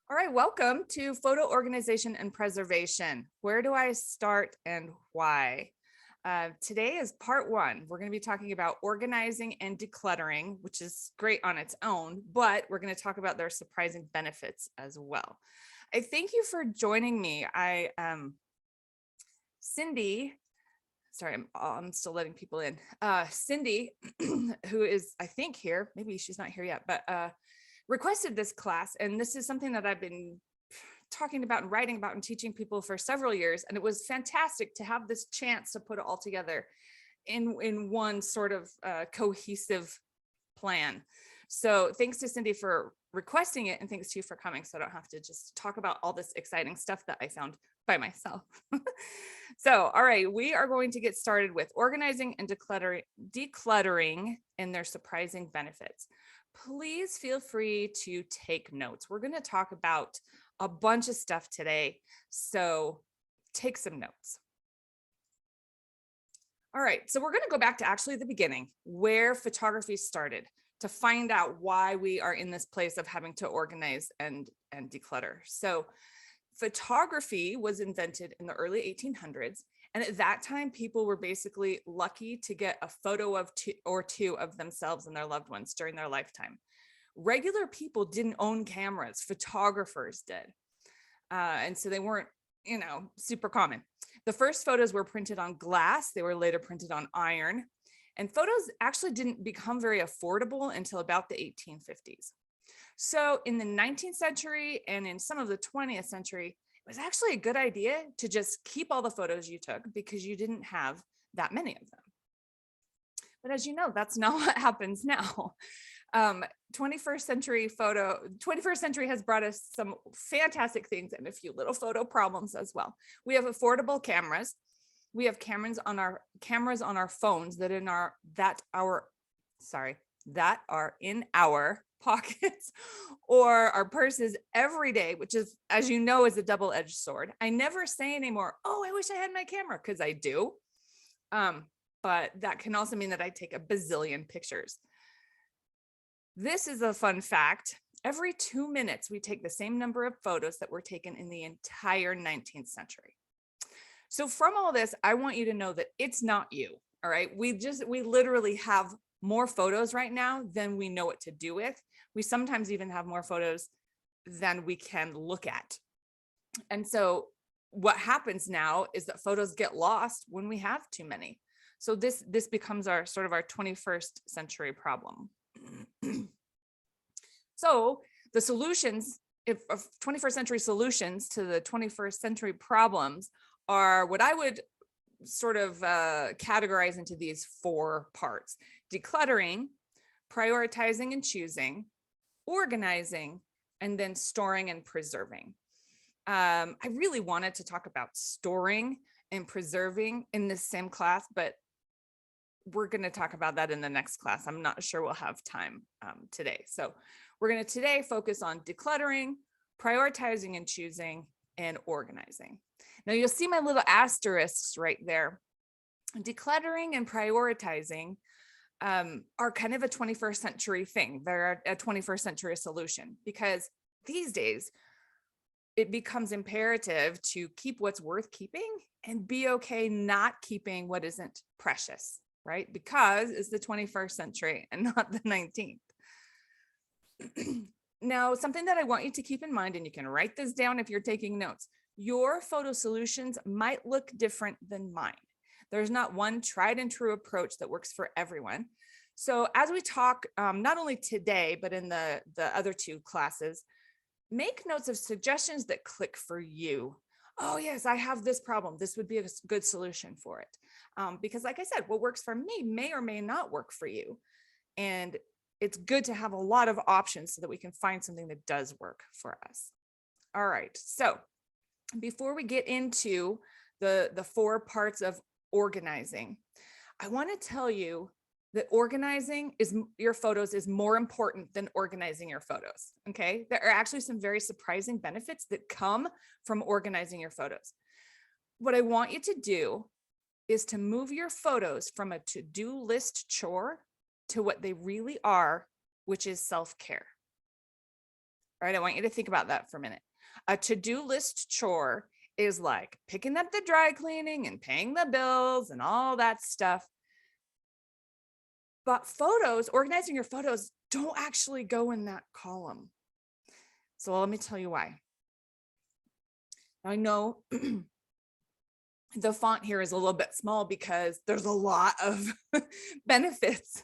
All right, welcome to Photo Organization and Preservation. Where do I start and why? Today is part one. We're going to be talking about organizing and decluttering, which is great on its own, but we're going to talk about their surprising benefits as well. I thank you for joining me. Cindy, sorry, I'm still letting people in. Cindy, who is, I think, here, maybe she's not here yet, but requested this class. And this is something that I've been talking about and writing about and teaching people for several years. And it was fantastic to have this chance to put it all together in one sort of cohesive plan. So thanks to Cindy for requesting it, and thanks to you for coming, so I don't have to just talk about all this exciting stuff that I found by myself. So, all right, we are going to get started with organizing and decluttering and their surprising benefits. Please feel free to take notes. We're going to talk about a bunch of stuff today, so take some notes. All right, so we're going to go back to actually the beginning, where photography started, to find out why we are in this place of having to organize and declutter. So photography was invented in the early 1800s. And at that time, people were basically lucky to get a photo of two of themselves and their loved ones during their lifetime. Regular people didn't own cameras, photographers did. And so they weren't, super common. The first photos were printed on glass. They were later printed on iron. And photos actually didn't become very affordable until about the 1850s. So in the 19th century and in some of the 20th century, it was actually a good idea to just keep all the photos you took because you didn't have that many of them. But as you know, that's not what happens now. 21st century has brought us some fantastic things and a few little photo problems as well. We have affordable cameras. We have cameras on our phones that are in our pockets or our purses every day, which is, as you know, is a double-edged sword. I never say anymore, oh, I wish I had my camera, because I do. But that can also mean that I take a bazillion pictures. This is a fun fact. Every 2 minutes, we take the same number of photos that were taken in the entire 19th century. So from all this, I want you to know that it's not you. All right. We literally have more photos right now than we know what to do with. We sometimes even have more photos than we can look at. And so what happens now is that photos get lost when we have too many. So this becomes our 21st century problem. So the solutions, if 21st century solutions to the 21st century problems, are what I would sort of categorize into these 4 parts: decluttering, prioritizing and choosing, organizing, and then storing and preserving. I really wanted to talk about storing and preserving in this same class, but we're going to talk about that in the next class. I'm not sure we'll have time today. So we're going to today focus on decluttering, prioritizing and choosing, and organizing. Now you'll see my little asterisks right there. Decluttering and prioritizing are kind of a 21st century thing. They're a 21st century solution, because these days it becomes imperative to keep what's worth keeping and be okay not keeping what isn't precious, right? Because it's the 21st century and not the 19th. Now, something that I want you to keep in mind, and you can write this down if you're taking notes, your photo solutions might look different than mine. There's not one tried and true approach that works for everyone. So as we talk, not only today, but in the other 2 classes, make notes of suggestions that click for you. Oh yes, I have this problem. This would be a good solution for it. Because like I said, what works for me may or may not work for you. And it's good to have a lot of options so that we can find something that does work for us. All right, so before we get into the 4 parts of organizing, I want to tell you that organizing your photos is more important than organizing your photos. Okay, there are actually some very surprising benefits that come from organizing your photos. What I want you to do is to move your photos from a to-do list chore to what they really are, which is self-care. All right, I want you to think about that for a minute. A to-do list chore is like picking up the dry cleaning and paying the bills and all that stuff. But photos, organizing your photos, don't actually go in that column. So let me tell you why. I know the font here is a little bit small because there's a lot of benefits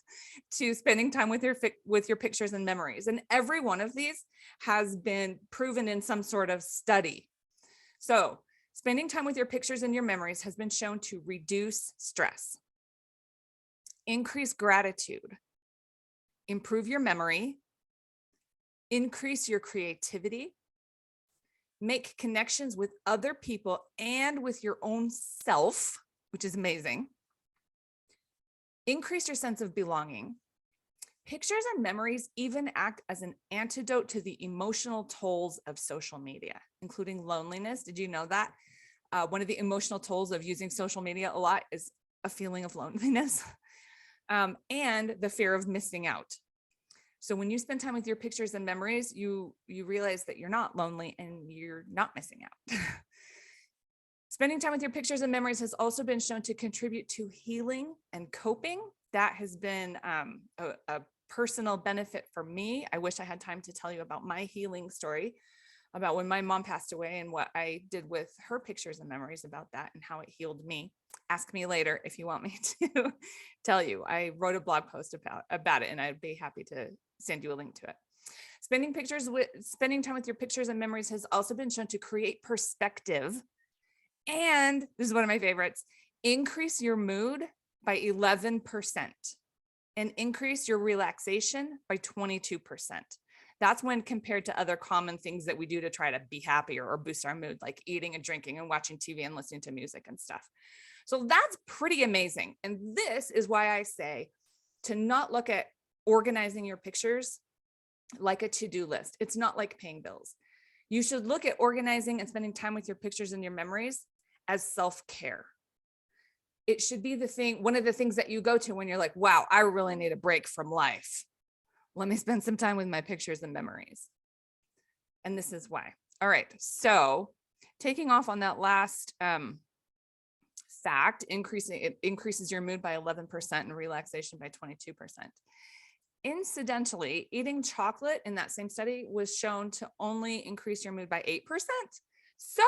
to spending time with your pictures and memories. And every one of these has been proven in some sort of study. So spending time with your pictures and your memories has been shown to reduce stress, increase gratitude, improve your memory, increase your creativity, make connections with other people and with your own self, which is amazing, increase your sense of belonging. Pictures and memories even act as an antidote to the emotional tolls of social media, including loneliness. Did you know that? One of the emotional tolls of using social media a lot is a feeling of loneliness and the fear of missing out. So when you spend time with your pictures and memories, you realize that you're not lonely and you're not missing out. Spending time with your pictures and memories has also been shown to contribute to healing and coping. That has been a personal benefit for me. I wish I had time to tell you about my healing story, about when my mom passed away and what I did with her pictures and memories about that and how it healed me. Ask me later if you want me to tell you. I wrote a blog post about it, and I'd be happy to send you a link to it. Spending time with your pictures and memories has also been shown to create perspective. And this is one of my favorites, increase your mood by 11% and increase your relaxation by 22%. That's when compared to other common things that we do to try to be happier or boost our mood, like eating and drinking and watching TV and listening to music and stuff. So that's pretty amazing. And this is why I say to not look at organizing your pictures like a to-do list. It's not like paying bills. You should look at organizing and spending time with your pictures and your memories as self-care. It should be one of the things that you go to when you're like, wow, I really need a break from life. Let me spend some time with my pictures and memories. And this is why. All right. So taking off on that last fact, it increases your mood by 11% and relaxation by 22%. Incidentally, eating chocolate in that same study was shown to only increase your mood by 8%. So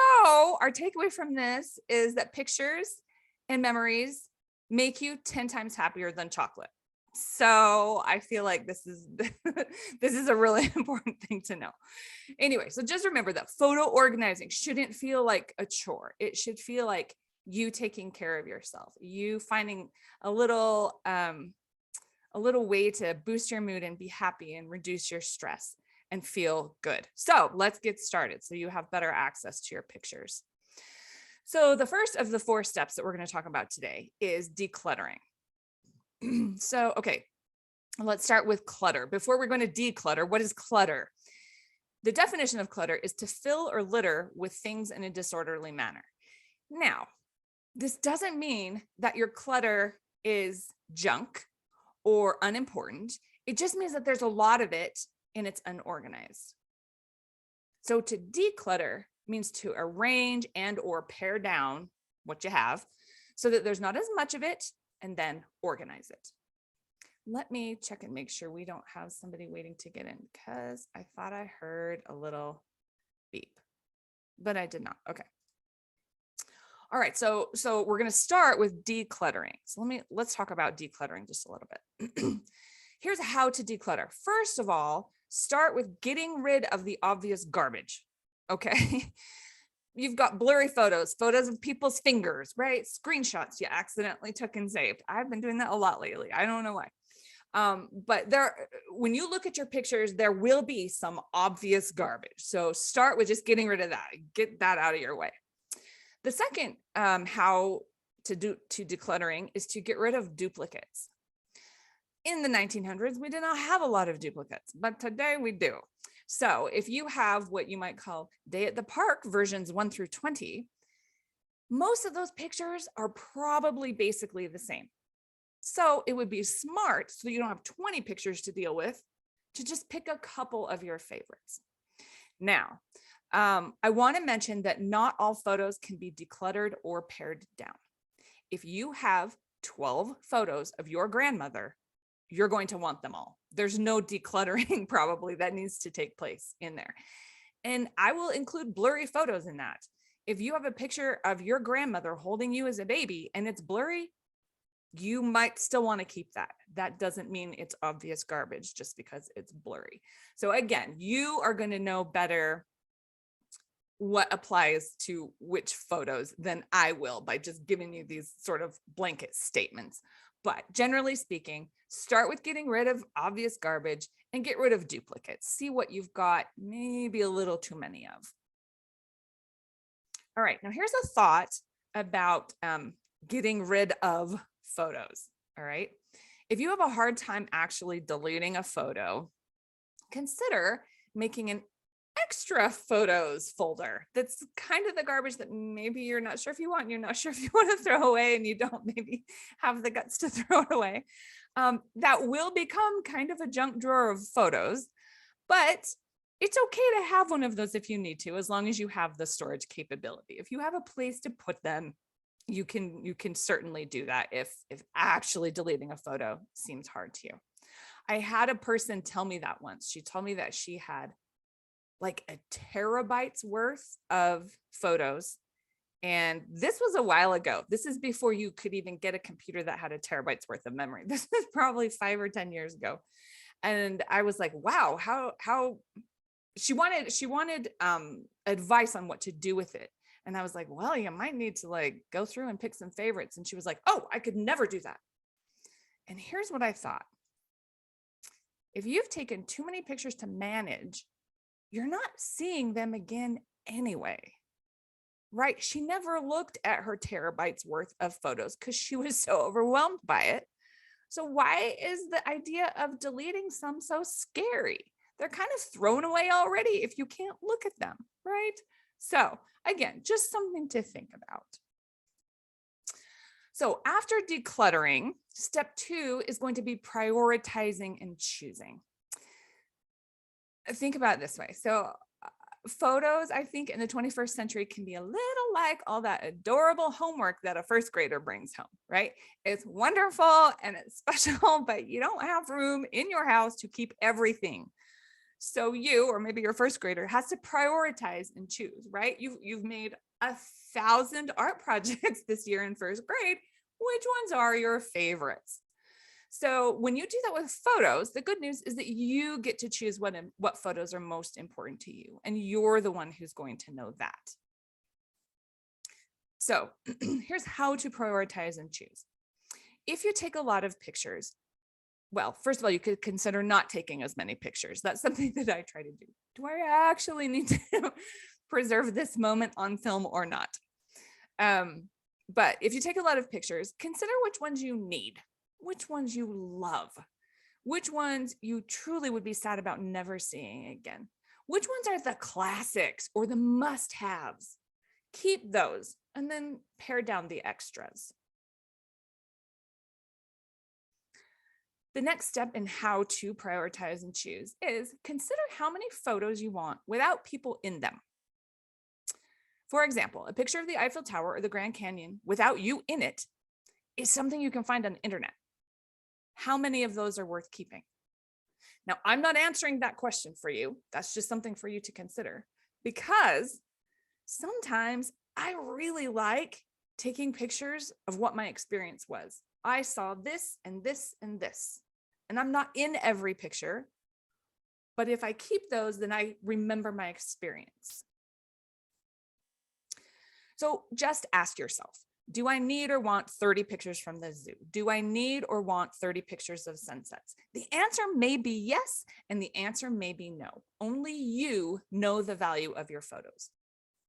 our takeaway from this is that pictures and memories make you 10 times happier than chocolate. So I feel like this is a really important thing to know. Anyway, so just remember that photo organizing shouldn't feel like a chore. It should feel like you taking care of yourself, you finding a little way to boost your mood and be happy and reduce your stress and feel good. So let's get started so you have better access to your pictures. So the first of the 4 steps that we're going to talk about today is decluttering. So, okay, let's start with clutter. Before we're going to declutter, what is clutter? The definition of clutter is to fill or litter with things in a disorderly manner. Now, this doesn't mean that your clutter is junk or unimportant. It just means that there's a lot of it and it's unorganized. So to declutter means to arrange and or pare down what you have so that there's not as much of it, and then organize it. Let me check and make sure we don't have somebody waiting to get in because I thought I heard a little beep, but I did not. Okay. All right, so we're going to start with decluttering. So let's talk about decluttering just a little bit. Here's how to declutter. First of all, start with getting rid of the obvious garbage. Okay. You've got blurry photos of people's fingers, right? Screenshots you accidentally took and saved. I've been doing that a lot lately. I don't know why. But when you look at your pictures, there will be some obvious garbage. So start with just getting rid of that. Get that out of your way. The second how to decluttering is to get rid of duplicates. In the 1900s, we did not have a lot of duplicates, but today we do. So if you have what you might call day at the park versions 1 through 20, most of those pictures are probably basically the same. So it would be smart, so you don't have 20 pictures to deal with, to just pick a couple of your favorites. Now, I want to mention that not all photos can be decluttered or pared down. If you have 12 photos of your grandmother, you're going to want them all. There's no decluttering probably that needs to take place in there. And I will include blurry photos in that. If you have a picture of your grandmother holding you as a baby and it's blurry, you might still want to keep that. That doesn't mean it's obvious garbage just because it's blurry. So again, you are going to know better what applies to which photos than I will by just giving you these sort of blanket statements. But generally speaking, start with getting rid of obvious garbage and get rid of duplicates. See what you've got, maybe a little too many of. All right, now here's a thought about getting rid of photos. All right, if you have a hard time actually deleting a photo, consider making an extra photos folder that's kind of the garbage that maybe you're not sure if you want and you're not sure if you want to throw away and you don't maybe have the guts to throw it away. That will become kind of a junk drawer of photos, but it's okay to have one of those if you need to, as long as you have the storage capability. If you have a place to put them, you can certainly do that if actually deleting a photo seems hard to you. I had a person tell me that once. She told me that she had like a terabyte's worth of photos. And this was a while ago. This is before you could even get a computer that had a terabyte's worth of memory. This is probably 5 or 10 years ago. And I was like, wow, how she wanted advice on what to do with it. And I was like, well, you might need to like go through and pick some favorites. And she was like, oh, I could never do that. And here's what I thought. If you've taken too many pictures to manage, you're not seeing them again anyway, right? She never looked at her terabytes worth of photos because she was so overwhelmed by it. So why is the idea of deleting some so scary? They're kind of thrown away already if you can't look at them, right? So again, just something to think about. So after decluttering, step 2 is going to be prioritizing and choosing. Think about it this way. So photos, I think in the 21st century can be a little like all that adorable homework that a first grader brings home, right? It's wonderful and it's special, but you don't have room in your house to keep everything. So you, or maybe your first grader, has to prioritize and choose, right? You've made 1,000 art projects this year in first grade. Which ones are your favorites? So when you do that with photos, the good news is that you get to choose what photos are most important to you, and you're the one who's going to know that. So here's how to prioritize and choose. If you take a lot of pictures, well, first of all, you could consider not taking as many pictures. That's something that I try to do. Do I actually need to preserve this moment on film or not? But if you take a lot of pictures, consider which ones you need. Which ones you love, which ones you truly would be sad about never seeing again, which ones are the classics or the must-haves. Keep those and then pare down the extras. The next step in how to prioritize and choose is consider how many photos you want without people in them. For example, a picture of the Eiffel Tower or the Grand Canyon without you in it is something you can find on the internet. How many of those are worth keeping? Now, I'm not answering that question for you. That's just something for you to consider, because sometimes I really like taking pictures of what my experience was. I saw this and this and this, and I'm not in every picture, but if I keep those, then I remember my experience. So just ask yourself, do I need or want 30 pictures from the zoo? Do I need or want 30 pictures of sunsets? The answer may be yes, and the answer may be no. Only you know the value of your photos.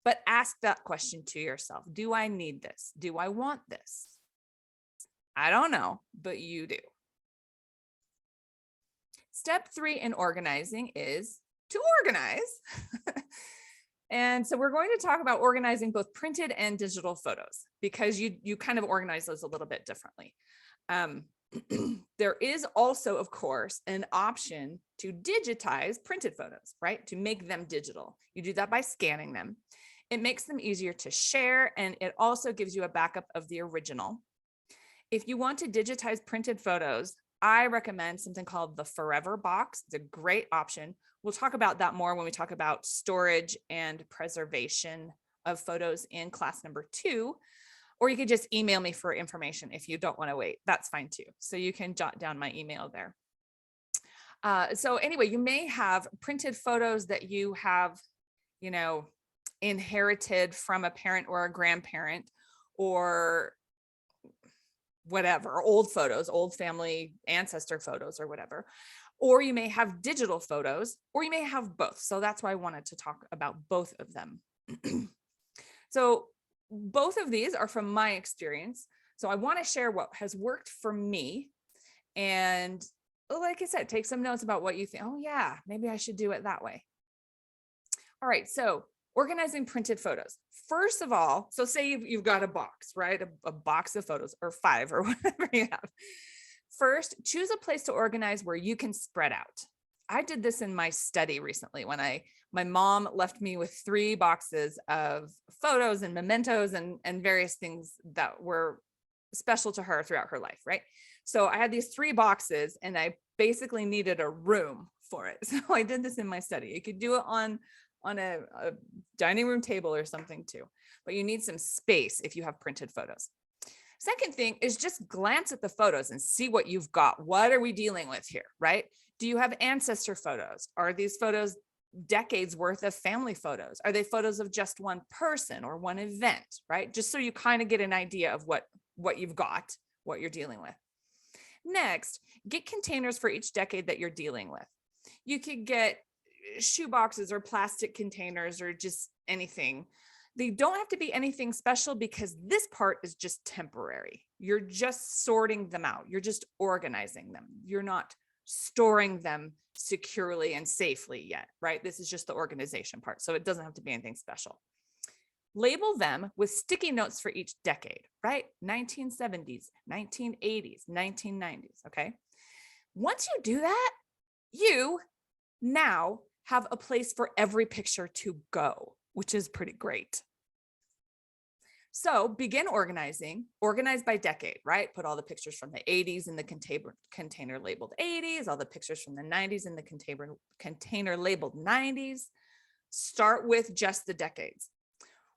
But ask that question to yourself. Do I need this? Do I want this? I don't know, but you do. Step 3 in organizing is to organize. And so we're going to talk about organizing both printed and digital photos, because you kind of organize those a little bit differently. There is also, of course, an option to digitize printed photos, right? To make them digital. You do that by scanning them. It makes them easier to share, and it also gives you a backup of the original. If you want to digitize printed photos, I recommend something called the Forever Box. It's a great option. We'll talk about that more when we talk about storage and preservation of photos in class number 2. Or you could just email me for information if you don't want to wait. That's fine too. So you can jot down my email there. So anyway, you may have printed photos that you have, inherited from a parent or a grandparent, or whatever, old photos, old family ancestor photos or whatever. Or you may have digital photos, or you may have both. So that's why I wanted to talk about both of them. So both of these are from my experience. So I want to share what has worked for me. And like I said, take some notes about what you think. Oh yeah, maybe I should do it that way. All right. So organizing printed photos. First of all, so say you've got a box, right? A box of photos, or 5 or whatever you have. First, choose a place to organize where you can spread out. I did this in my study recently when my mom left me with 3 boxes of photos and mementos and various things that were special to her throughout her life, right? So I had these 3 boxes and I basically needed a room for it. So I did this in my study. You could do it on a dining room table or something too, but you need some space if you have printed photos. Second thing is just glance at the photos and see what you've got. What are we dealing with here, right? Do you have ancestor photos? Are these photos decades worth of family photos? Are they photos of just one person or one event, right? Just so you kind of get an idea of what you've got, what you're dealing with. Next, get containers for each decade that you're dealing with. You could get shoe boxes or plastic containers or just anything. They don't have to be anything special because this part is just temporary. You're just sorting them out. You're just organizing them. You're not storing them securely and safely yet, right? This is just the organization part. So it doesn't have to be anything special. Label them with sticky notes for each decade, right? 1970s, 1980s, 1990s, okay? Once you do that, you now have a place for every picture to go, which is pretty great. So begin organizing, organize by decade, right? Put all the pictures from the 80s in the container labeled 80s, all the pictures from the 90s in the container labeled 90s. Start with just the decades.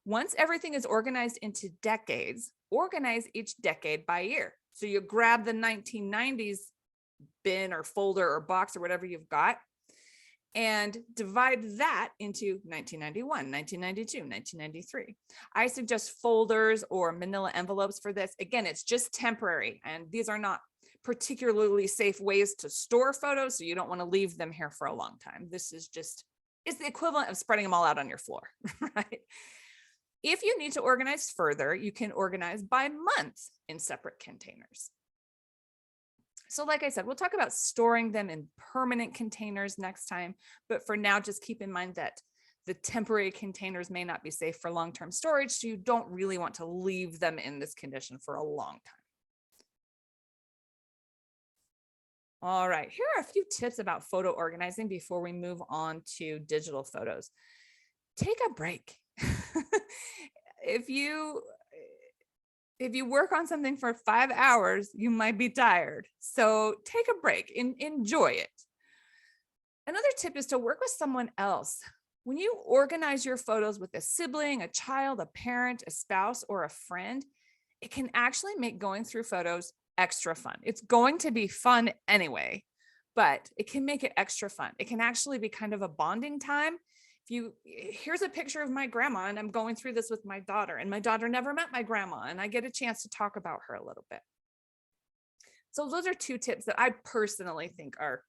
Once everything is organized into decades, organize each decade by year. So you grab the 1990s bin or folder or box or whatever you've got, and divide that into 1991, 1992, 1993. I suggest folders or manila envelopes for this. Again, it's just temporary, and these are not particularly safe ways to store photos, so you don't want to leave them here for a long time. This is just, it's the equivalent of spreading them all out on your floor, right? If you need to organize further, you can organize by month in separate containers. So like I said, we'll talk about storing them in permanent containers next time. But for now, just keep in mind that the temporary containers may not be safe for long-term storage. So you don't really want to leave them in this condition for a long time. All right, here are a few tips about photo organizing before we move on to digital photos. Take a break. If you work on something for 5 hours, you might be tired. So take a break and enjoy it. Another tip is to work with someone else. When you organize your photos with a sibling, a child, a parent, a spouse, or a friend, it can actually make going through photos extra fun. It's going to be fun anyway, but it can make it extra fun. It can actually be kind of a bonding time. Here's a picture of my grandma, and I'm going through this with my daughter, and my daughter never met my grandma, and I get a chance to talk about her a little bit. So those are 2 tips that I personally think are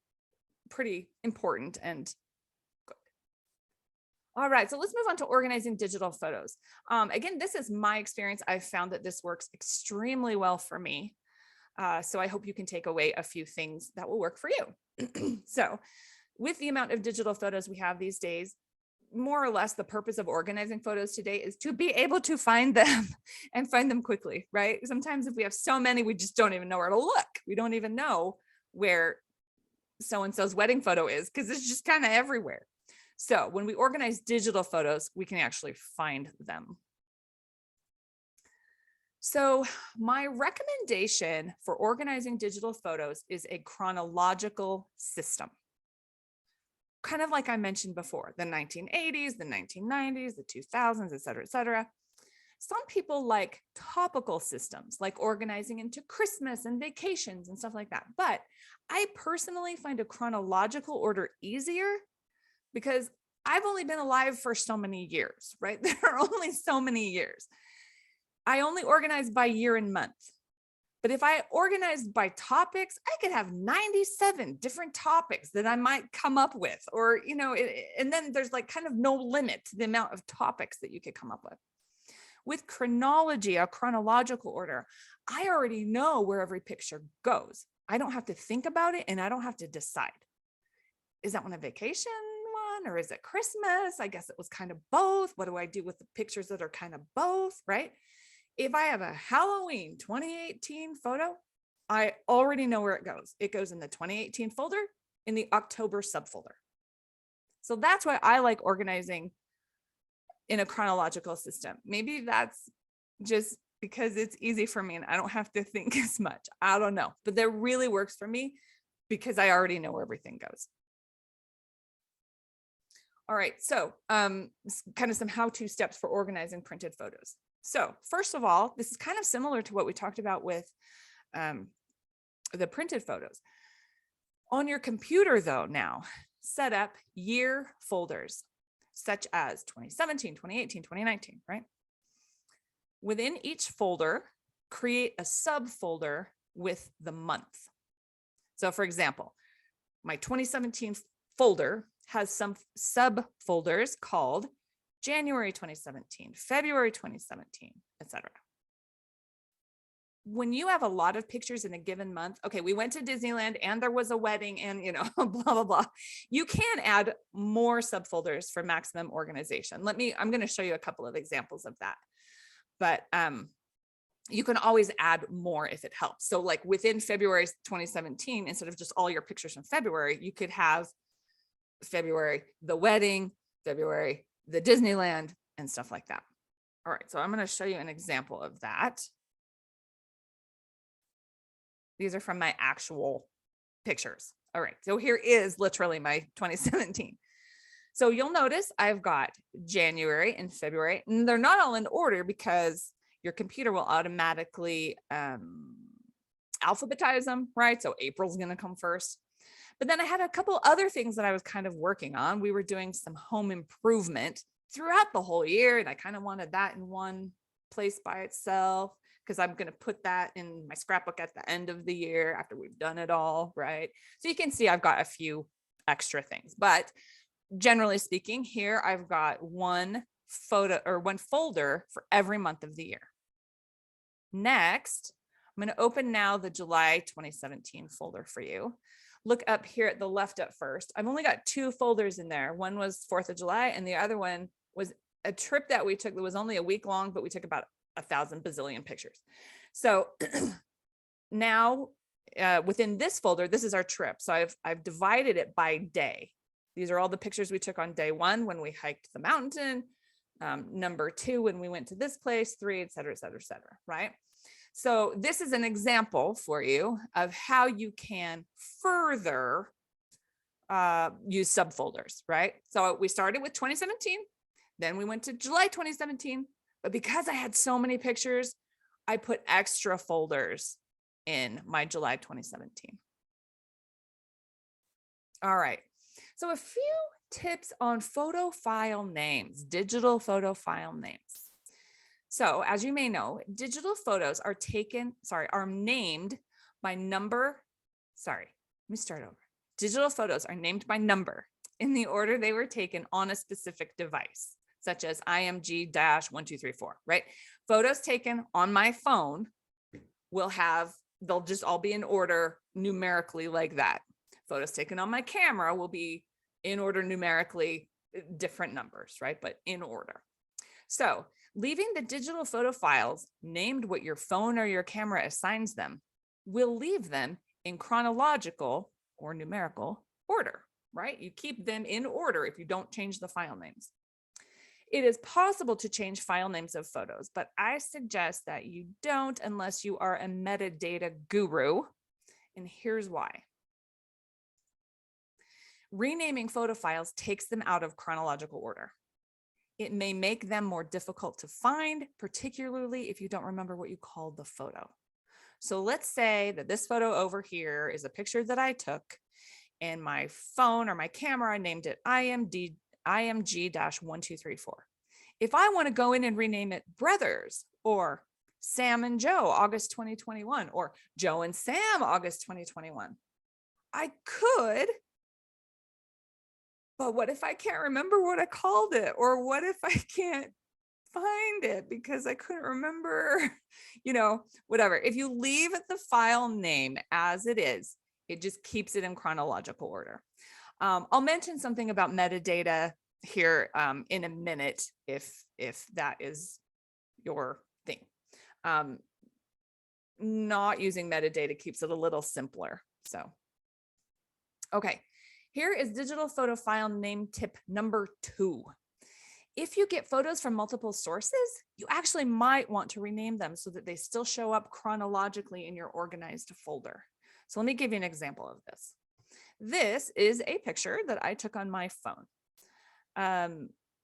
pretty important and good. All right, so let's move on to organizing digital photos. Again, this is my experience. I've found that this works extremely well for me. So I hope you can take away a few things that will work for you. So with the amount of digital photos we have these days, more or less the purpose of organizing photos today is to be able to find them and find them quickly, right? Sometimes if we have so many, we just don't even know where to look. We don't even know where so-and-so's wedding photo is because it's just kind of everywhere. So when we organize digital photos, we can actually find them. So my recommendation for organizing digital photos is a chronological system. Kind of like I mentioned before, the 1980s, the 1990s, the 2000s, et cetera, et cetera. Some people like topical systems, like organizing into Christmas and vacations and stuff like that. But I personally find a chronological order easier because I've only been alive for so many years, right? There are only so many years. I only organize by year and month. But if I organized by topics, I could have 97 different topics that I might come up with, or, and then there's like kind of no limit to the amount of topics that you could come up with. With chronology, a chronological order, I already know where every picture goes. I don't have to think about it and I don't have to decide. Is that one a vacation one or is it Christmas? I guess it was kind of both. What do I do with the pictures that are kind of both, right? If I have a Halloween 2018 photo, I already know where it goes. It goes in the 2018 folder in the October subfolder. So that's why I like organizing in a chronological system. Maybe that's just because it's easy for me and I don't have to think as much. I don't know, but that really works for me because I already know where everything goes. All right, so kind of some how-to steps for organizing printed photos. So first of all, this is kind of similar to what we talked about with the printed photos. On your computer though, now set up year folders such as 2017, 2018, 2019, right? Within each folder, create a subfolder with the month. So for example, my 2017 folder has some subfolders called January 2017, February 2017, etc. When you have a lot of pictures in a given month, okay, we went to Disneyland and there was a wedding and, blah, blah, blah. You can add more subfolders for maximum organization. I'm going to show you a couple of examples of that. But you can always add more if it helps. So like within February 2017, instead of just all your pictures from February, you could have February, the wedding, February, the Disneyland, and stuff like that. All right, so I'm going to show you an example of that. These are from my actual pictures. All right, so here is literally my 2017. So you'll notice I've got January and February, and they're not all in order because your computer will automatically alphabetize them, right? So April's going to come first. But then I had a couple other things that I was kind of working on. We were doing some home improvement throughout the whole year, and I kind of wanted that in one place by itself because I'm going to put that in my scrapbook at the end of the year after we've done it all, right? So you can see I've got a few extra things, but generally speaking, here I've got one photo or one folder for every month of the year. Next, I'm going to open now the July 2017 folder for you. Look up here at the left at first. I've only got two folders in there. One was 4th of July and the other one was a trip that we took that was only a week long, but we took about 1,000 bazillion pictures. So now within this folder, this is our trip. So I've divided it by day. These are all the pictures we took on day 1 when we hiked the mountain, number 2 when we went to this place, 3, et cetera, et cetera, et cetera, right? So this is an example for you of how you can further use subfolders, right? So we started with 2017, then we went to July 2017, but because I had so many pictures, I put extra folders in my July 2017. All right, so a few tips on photo file names, digital photo file names. So as you may know, digital photos are named by number. Sorry, let me start over. Digital photos are named by number in the order they were taken on a specific device, such as IMG-1234, right? Photos taken on my phone they'll just all be in order numerically like that. Photos taken on my camera will be in order numerically different numbers, right? But in order. So leaving the digital photo files named what your phone or your camera assigns them will leave them in chronological or numerical order, right? You keep them in order if you don't change the file names. It is possible to change file names of photos, but I suggest that you don't unless you are a metadata guru. And here's why. Renaming photo files takes them out of chronological order. It may make them more difficult to find, particularly if you don't remember what you called the photo. So let's say that this photo over here is a picture that I took and my phone or my camera, I named it IMG-1234. If I want to go in and rename it Brothers or Sam and Joe, August 2021, or Joe and Sam, August 2021, I could. But what if I can't remember what I called it? Or what if I can't find it because I couldn't remember, whatever. If you leave the file name as it is, it just keeps it in chronological order. I'll mention something about metadata here in a minute if that is your thing. Not using metadata keeps it a little simpler. So, okay. Here is digital photo file name tip number 2. If you get photos from multiple sources, you actually might want to rename them so that they still show up chronologically in your organized folder. So let me give you an example of this. This is a picture that I took on my phone.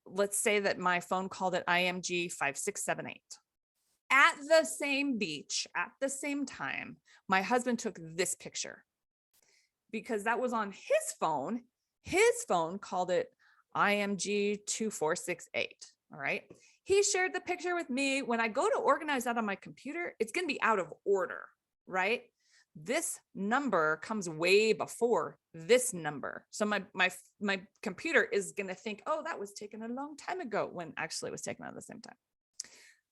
Let's say that my phone called it IMG 5678. At the same beach, at the same time, my husband took this picture. Because that was on his phone called it IMG 2468. All right. He shared the picture with me. When I go to organize that on my computer, it's going to be out of order, right? This number comes way before this number. So my computer is going to think, oh, that was taken a long time ago, when actually it was taken at the same time.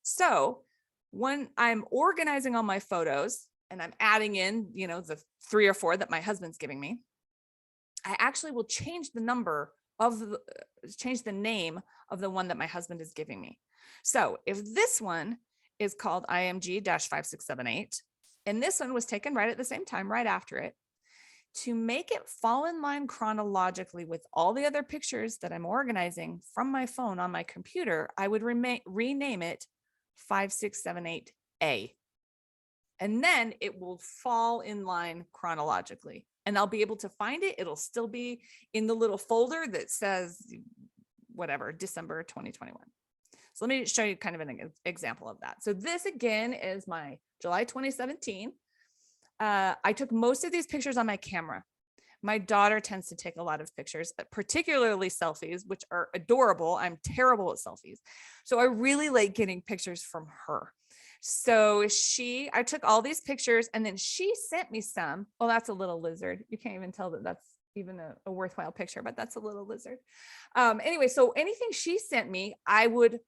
So when I'm organizing all my photos, and I'm adding in, the 3 or 4 that my husband's giving me, I actually will change the name of the one that my husband is giving me. So if this one is called IMG-5678, and this one was taken right at the same time, right after it, to make it fall in line chronologically with all the other pictures that I'm organizing from my phone on my computer, I would rename it 5678A. And then it will fall in line chronologically, and I'll be able to find it. It'll still be in the little folder that says whatever, December 2021. So let me show you kind of an example of that. So this again is my July 2017. I took most of these pictures on my camera. My daughter tends to take a lot of pictures, particularly selfies, which are adorable. I'm terrible at selfies. So I really like getting pictures from her. So I took all these pictures, and then she sent me some. Oh, that's a little lizard. You can't even tell that that's even a worthwhile picture, but that's a little lizard. Anyway, so anything she sent me, I would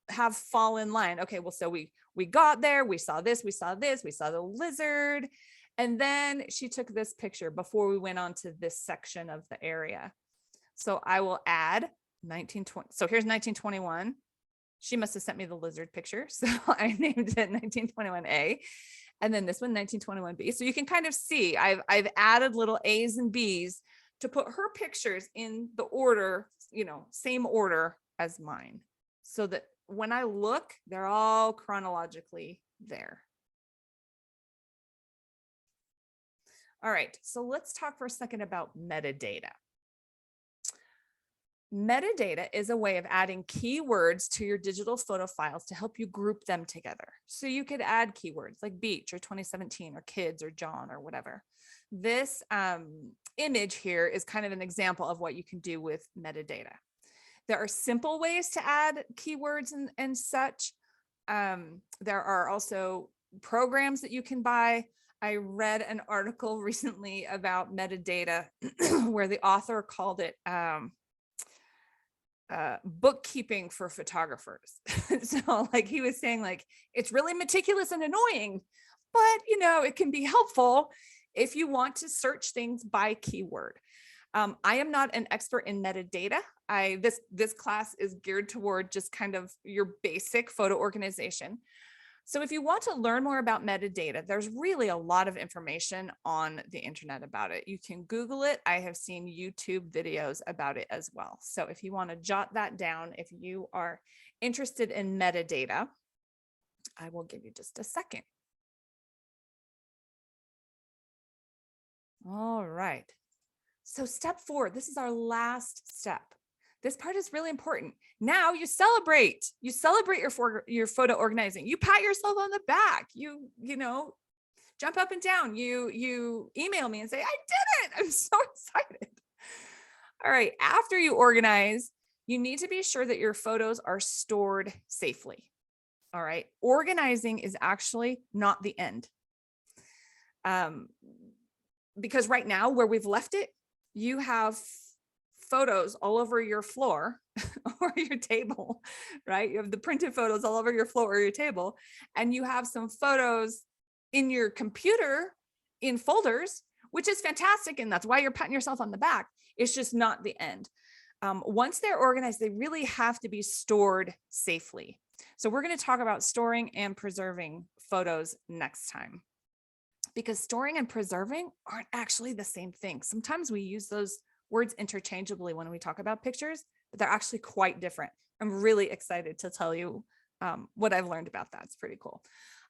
have fall in line. Okay, well, so we got there, we saw this, we saw the lizard. And then she took this picture before we went on to this section of the area. So I will add 1920. So here's 1921. She must have sent me the lizard picture. So I named it 1921A. And then this one, 1921B. So you can kind of see I've added little A's and B's to put her pictures in the order, same order as mine, so that when I look, they're all chronologically there. All right, so let's talk for a second about metadata. Metadata is a way of adding keywords to your digital photo files to help you group them together. So you could add keywords like beach or 2017 or kids or John or whatever. This image here is kind of an example of what you can do with metadata. There are simple ways to add keywords and such. There are also programs that you can buy. I read an article recently about metadata where the author called it bookkeeping for photographers. So like he was saying, like, it's really meticulous and annoying, but it can be helpful if you want to search things by keyword. I am not an expert in metadata. This class is geared toward just kind of your basic photo organization. So if you want to learn more about metadata, there's really a lot of information on the internet about it. You can Google it. I have seen YouTube videos about it as well. So if you want to jot that down, if you are interested in metadata, I will give you just a second. All right. So step 4, this is our last step. This part is really important. Now you celebrate your photo organizing. You pat yourself on the back. You know, jump up and down. You email me and say, I did it. I'm so excited. All right. After you organize, you need to be sure that your photos are stored safely. All right. Organizing is actually not the end. Because right now where we've left it, you have photos all over your floor or your table, right? You have the printed photos all over your floor or your table, and you have some photos in your computer in folders, which is fantastic. And that's why you're patting yourself on the back. It's just not the end. Once they're organized, they really have to be stored safely. So we're going to talk about storing and preserving photos next time, because storing and preserving aren't actually the same thing. Sometimes we use those words interchangeably when we talk about pictures, but they're actually quite different. I'm really excited to tell you what I've learned about that. It's pretty cool. All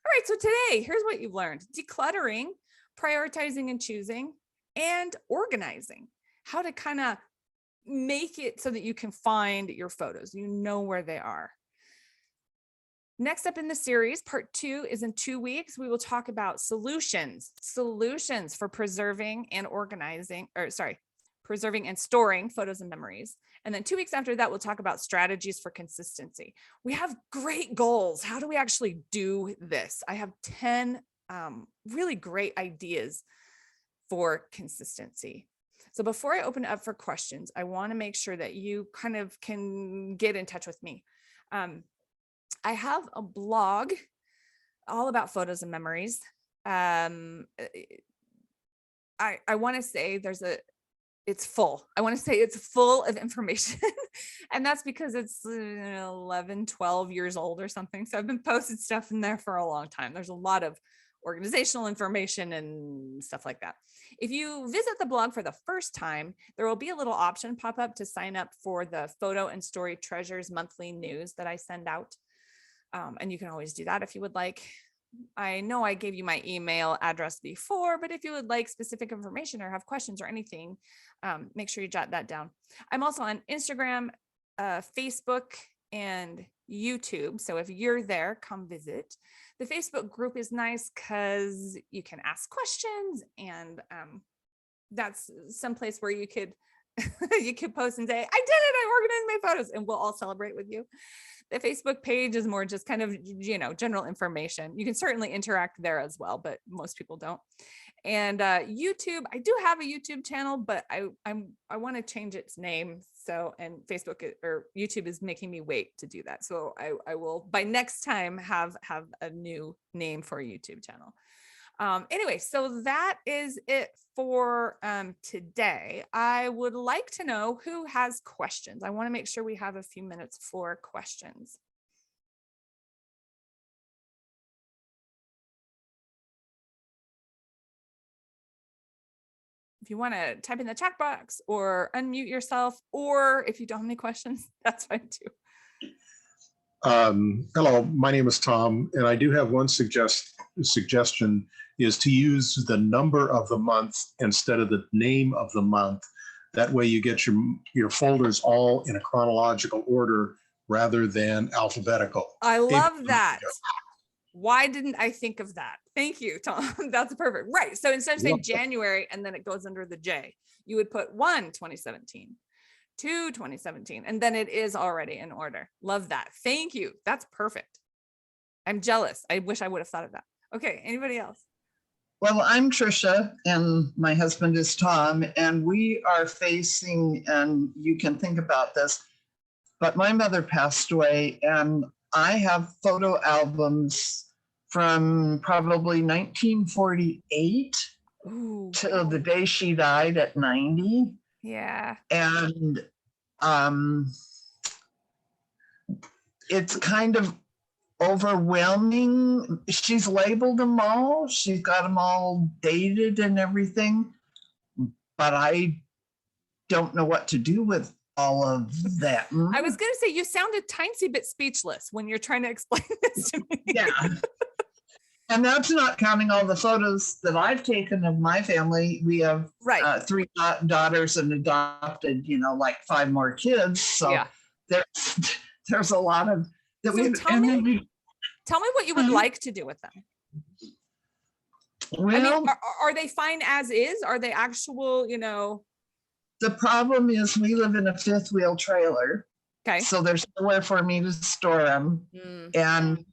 right, so today, here's what you've learned: decluttering, prioritizing and choosing, and organizing. How to kind of make it so that you can find your photos, you know where they are. Next up in the series, part 2 is in 2 weeks. We will talk about solutions for preserving and preserving and storing photos and memories. And then 2 weeks after that, we'll talk about strategies for consistency. We have great goals. How do we actually do this? I have 10 really great ideas for consistency. So before I open it up for questions, I want to make sure that you kind of can get in touch with me. I have a blog all about photos and memories. I want to say it's full. I want to say it's full of information. And that's because it's 11, 12 years old or something. So I've been posting stuff in there for a long time. There's a lot of organizational information and stuff like that. If you visit the blog for the first time, there will be a little option pop up to sign up for the Photo and Story Treasures monthly news that I send out. And you can always do that if you would like. I know I gave you my email address before, but if you would like specific information or have questions or anything, make sure you jot that down. I'm also on Instagram, Facebook, and YouTube. So if you're there, come visit. The Facebook group is nice because you can ask questions, and that's someplace where you could you could post and say, I did it, I organized my photos, and we'll all celebrate with you. The Facebook page is more just kind of, general information. You can certainly interact there as well, but most people don't. And YouTube, I do have a YouTube channel, but I want to change its name. So, and Facebook or YouTube is making me wait to do that. So I will, by next time, have a new name for a YouTube channel. Anyway, so that is it for today. I would like to know who has questions. I want to make sure we have a few minutes for questions. If you want to type in the chat box or unmute yourself, or if you don't have any questions, that's fine too. Hello, my name is Tom, and I do have one suggestion is to use the number of the month instead of the name of the month. That way you get your folders all in a chronological order rather than alphabetical. I love that. Why didn't I think of that? Thank you, Tom. That's perfect. Right. So instead of saying January and then it goes under the J, you would put 1/2017. 2/2017, and then it is already in order. Love that. Thank you. That's perfect. I'm jealous. I wish I would have thought of that. Okay, anybody else? Well, I'm Trisha and my husband is Tom, and we are facing, and you can think about this, but my mother passed away and I have photo albums from probably 1948 till the day she died at 90. Yeah. And it's kind of overwhelming. She's labeled them all. She's got them all dated and everything, but I don't know what to do with all of that. I was going to say, you sound a tiny bit speechless when you're trying to explain this to me. Yeah. And that's not counting all the photos that I've taken of my family. We have Right. 3 daughters and adopted, like 5 more kids. So Yeah. there's a lot of that. So tell me what you would Mhm. like to do with them. Well, I mean, are they fine as is? Are they actual, the problem is we live in a 5th wheel trailer. Okay. So there's nowhere for me to store them. And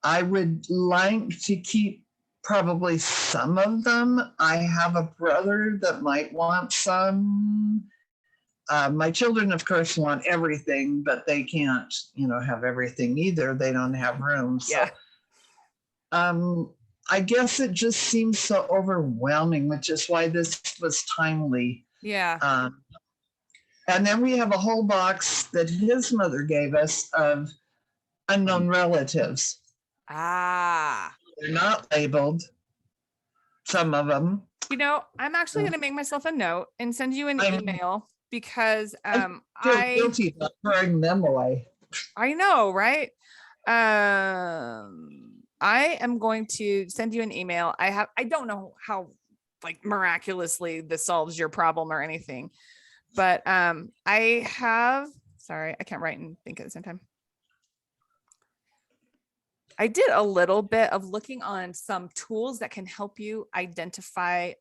I would like to keep probably some of them. I have a brother that might want some. My children, of course, want everything, but they can't, have everything either. They don't have room. So, Yeah. I guess it just seems so overwhelming, which is why this was timely. Yeah. And then we have a whole box that his mother gave us of unknown relatives. They're not labeled, some of them. I'm actually going to make myself a note and send you an email because I feel guilty about throwing them away. I know, right? I am going to send you an email. I don't know how miraculously this solves your problem or anything, but sorry, I can't write and think at the same time. I did a little bit of looking on some tools that can help you identify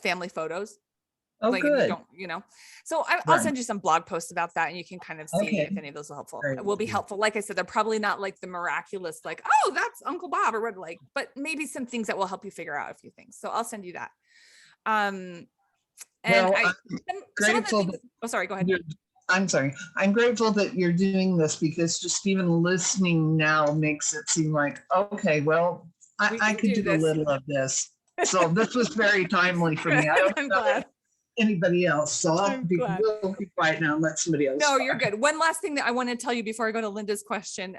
family photos. Oh, good. So I'll send you some blog posts about that and you can kind of see if any of those will be helpful. Like I said, they're probably not like the miraculous, oh, that's Uncle Bob or what, but maybe some things that will help you figure out a few things. So I'll send you that. And I'm grateful. Sorry, go ahead. I'm sorry. I'm grateful that you're doing this because just even listening now makes it seem like, okay, well, I could do a little of this. So this was very timely for me. I don't know anybody else. So I'll be quiet now and let somebody else. No, you're good. One last thing that I want to tell you before I go to Linda's question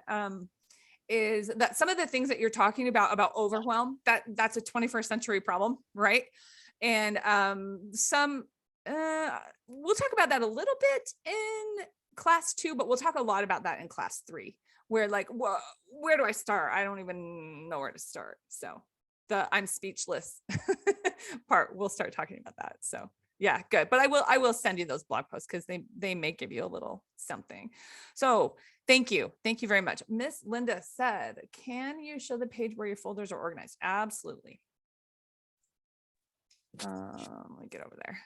is that some of the things that you're talking about overwhelm, that's a 21st century problem, right? And we'll talk about that a little bit in class 2, but we'll talk a lot about that in class 3, where where do I start? I don't even know where to start. So the I'm speechless part, we'll start talking about that. So yeah, good. But I will send you those blog posts because they may give you a little something. So thank you very much. Miss Linda said, can you show the page where your folders are organized? Absolutely. Let me get over there.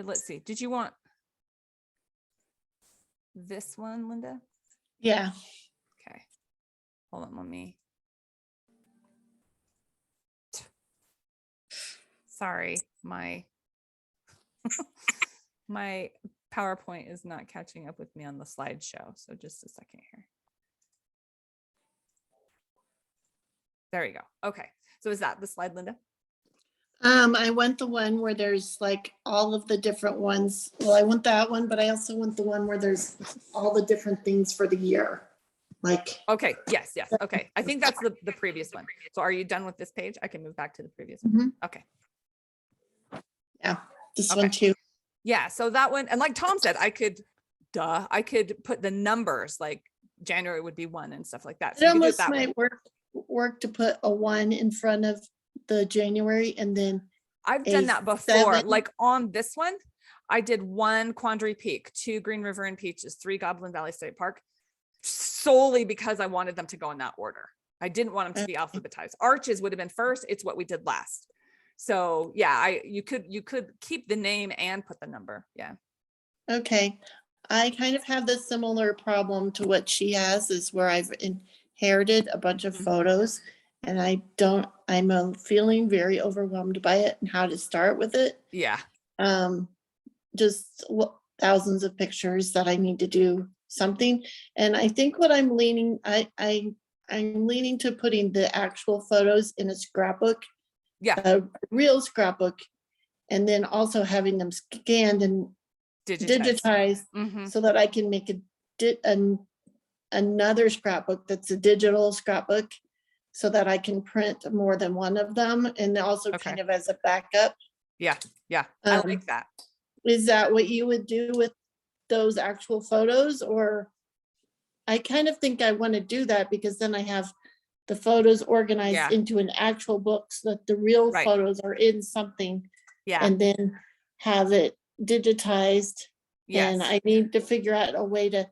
Let's see. Did you want this one, Linda? Yeah. Okay. Hold on, let me. Sorry, my my PowerPoint is not catching up with me on the slideshow. So just a second here. There you go. Okay. So is that the slide, Linda? I want the one where there's all of the different ones. Well, I want that one, but I also want the one where there's all the different things for the year. Okay. Yes. Okay. I think that's the previous one. So are you done with this page? I can move back to the previous one. Okay. Yeah. This one too. Yeah. So that one, and like Tom said, I could put the numbers, like January would be 1 and stuff like that. So it almost might work to put a 1 in front of the January and then I've done that before. 7. Like on this one, I did 1 Quandary Peak, 2 Green River and Peaches, 3 Goblin Valley State Park, solely because I wanted them to go in that order. I didn't want them to be alphabetized. Arches would have been first. It's what we did last. So yeah, you could keep the name and put the number. Yeah. Okay. I kind of have the similar problem to what she has, is where I've inherited a bunch of photos and I'm feeling very overwhelmed by it and how to start with it. Yeah. Just thousands of pictures that I need to do something. And I think what I'm leaning, I I'm leaning to putting the actual photos in a scrapbook, Yeah, a real scrapbook, and then also having them scanned and digitize. digitized Mhm. so that I can make another scrapbook that's a digital scrapbook so that I can print more than one of them, and also Okay. kind of as a backup. Yeah, yeah, I Um, like that. Is that what you would do with those actual photos? Or I kind of think I want to do that because then I have the photos organized Yeah. into an actual book so that the real Right. photos are in something, Yeah, and then have it digitized. And yes, I need to figure out a way to,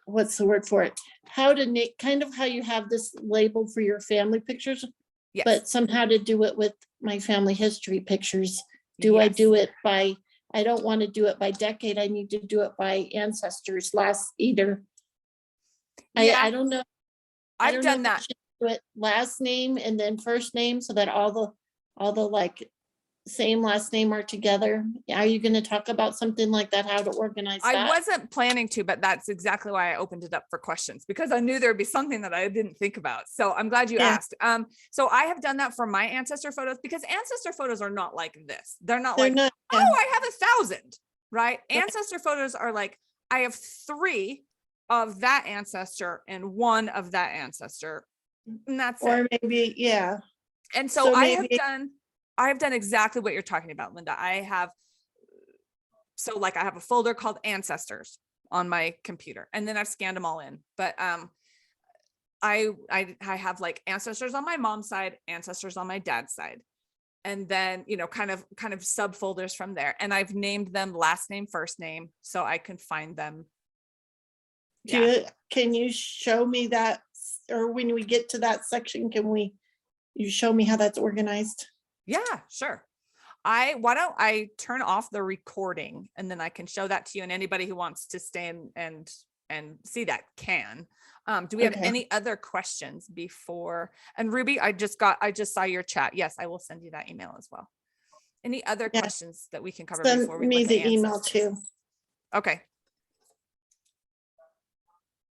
what's the word for it? How to make, kind of how you have this label for your family pictures, yes. but somehow to do it with my family history pictures. Do I yes. do it by, I don't want to do it by decade. I need to do it by ancestors last either. Yeah, I don't know. I I've don't know done if I that. should do it last name and then first name so that all the like same last name are together. Are you going to talk about something like that? How to organize I that? wasn't planning to, but that's exactly why I opened it up for questions, because I knew there'd be something that I didn't think about. So I'm glad you Yeah. asked. So I have done that for my ancestor photos, because ancestor photos are not like this. They're not They're like, not. oh, I have 1,000, right? Right. Ancestor photos are like, I have 3 of that ancestor and 1 of that ancestor, and that's it. Or maybe, yeah. And so, So I have maybe- done exactly what you're talking about, Linda. I have a folder called ancestors on my computer, and then I've scanned them all in. But I have like ancestors on my mom's side, ancestors on my dad's side, and then kind of subfolders from there. And I've named them last name, first name, so I can find them. Can you show me that, or when we get to that section, you show me how that's organized? Yeah, sure. Why don't I turn off the recording, and then I can show that to you, and anybody who wants to stay and see that can. Do we have Okay. any other questions before? And Ruby, I just saw your chat. Yes, I will send you that email as well. Any other Yeah. questions that we can cover Send before we me look at the email ancestors? too. Okay.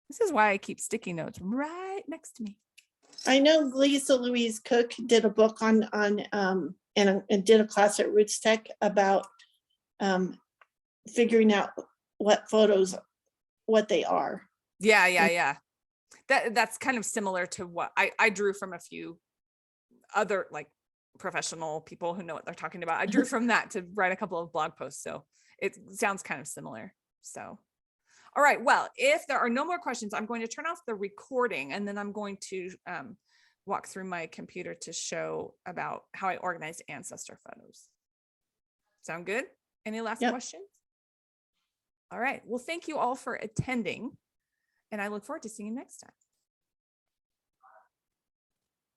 This is why I keep sticky notes right next to me. I know Lisa Louise Cook did a book on and did a class at Roots Tech about figuring out what photos, what they are. Yeah. That's kind of similar to what I drew from a few other like professional people who know what they're talking about. I drew from that to write a couple of blog posts. So it sounds kind of similar. So, all right. Well, if there are no more questions, I'm going to turn off the recording, and then I'm going to walk through my computer to show about how I organized ancestor photos. Sound good? Any last questions? All right. Well, thank you all for attending, and I look forward to seeing you next time.